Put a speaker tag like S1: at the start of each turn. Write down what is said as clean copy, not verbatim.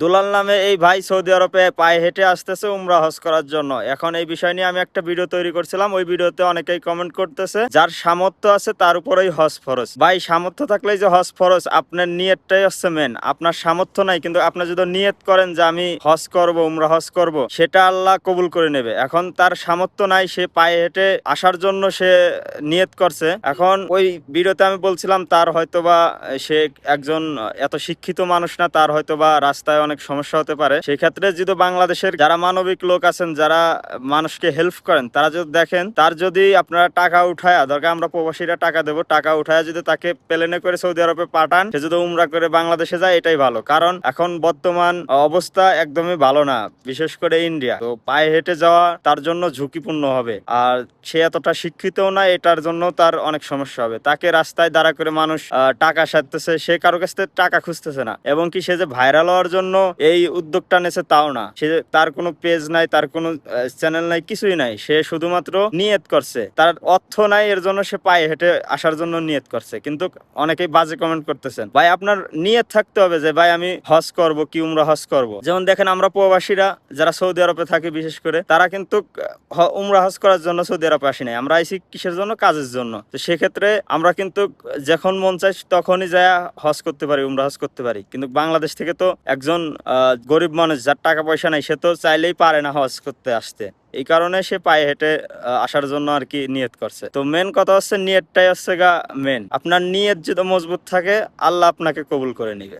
S1: দুলাল নামে এই ভাই সৌদি আরবে পায়ে হেঁটে আসতেছে উমরা হজ করার জন্য। এখন এই বিষয় নিয়ে আমি একটা ভিডিও তৈরি করছিলাম, ওই ভিডিওতে অনেকেই কমেন্ট করতেছে যার সামর্থ্য আছে তার উপরেই হজ ফরজ। ভাই সামর্থ্য থাকলেই যে হজ ফরজ? আপনার নিয়তটাই হচ্ছে মেন। আপনার সামর্থ্য নাই, কিন্তু আপনি যদি নিয়ত করেন যে আমি হজ করব, উমরা হজ করব, সেটা আল্লাহ কবুল করে নেবে। এখন তার সামর্থ্য নাই, সে পায়ে হেঁটে আসার জন্য সে নিয়ত করছে। এখন ওই ভিডিওতে আমি বলছিলাম তার হয়তোবা সে একজন এত শিক্ষিত মানুষ না, তার হয়তোবা রাস্তায় অনেক সমস্যা হতে পারে। সেই ক্ষেত্রে যদি বাংলাদেশের যারা মানবিক লোক আছেন, যারা মানুষকে হেল্প করেন, তারা যদি দেখেন তার যদি আপনারা টাকা উঠায়, দরকার আমরা প্রবাসীরা টাকা দেবো, টাকা উঠায় যদি তাকে প্লেনে করে সৌদি আরবে পাঠান, সে যদি উমরা করে বাংলাদেশে যায়, এটাই ভালো। কারণ এখন বর্তমান অবস্থা একদমই ভালো না, বিশেষ করে ইন্ডিয়া। তো পায়ে হেঁটে যাওয়া তার জন্য ঝুঁকিপূর্ণ হবে, আর সে এতটা শিক্ষিতও না, এটার জন্য তার অনেক সমস্যা হবে। তাকে রাস্তায় দাঁড়া করে মানুষ টাকা সারতেছে, সে কারো কাছ থেকে টাকা খুঁজতেছে না। এবং কি সে যে ভাইরাল হওয়ার জন্য এই উদ্যোগটা নেছে তাও না, সে তার কোনো পেজ নাই, তার কোনো চ্যানেল নাই, কিছুই নাই। সে শুধুমাত্র নিয়ত করছে, তার অর্থ নাই, এর জন্য সে পায়ে হেঁটে আসার জন্য নিয়ত করছে। কিন্তু অনেকেই বাজে কমেন্ট করতেছেন। ভাই আপনার নিয়ত থাকতে হবে যে ভাই আমি হজ করব কি উমরা হজ করব। যেমন দেখেন আমরা প্রবাসীরা যারা সৌদি আরবে থাকি, বিশেষ করে তারা কিন্তু উমরা হজ করার জন্য সৌদি আরবে আসি নাই, আমরা আইসি কিসের জন্য? কাজের জন্য। তো সেক্ষেত্রে আমরা কিন্তু যখন মন চাই তখনই যায় হজ করতে পারি, উমরা হজ করতে পারি। কিন্তু বাংলাদেশ থেকে তো একজন গরিব মানুষ যার টাকা পয়সা নাই, সে তো চাইলেই পারে না হজ করতে আসতে। এই কারণে সে পায়ে হেঁটে আসার জন্য আর কি নিয়ত করছে। তো মেন কথা হচ্ছে নিয়তটাই হচ্ছে গা মেন। আপনার নিয়ত যদি মজবুত থাকে, আল্লাহ আপনাকে কবুল করে নিবে।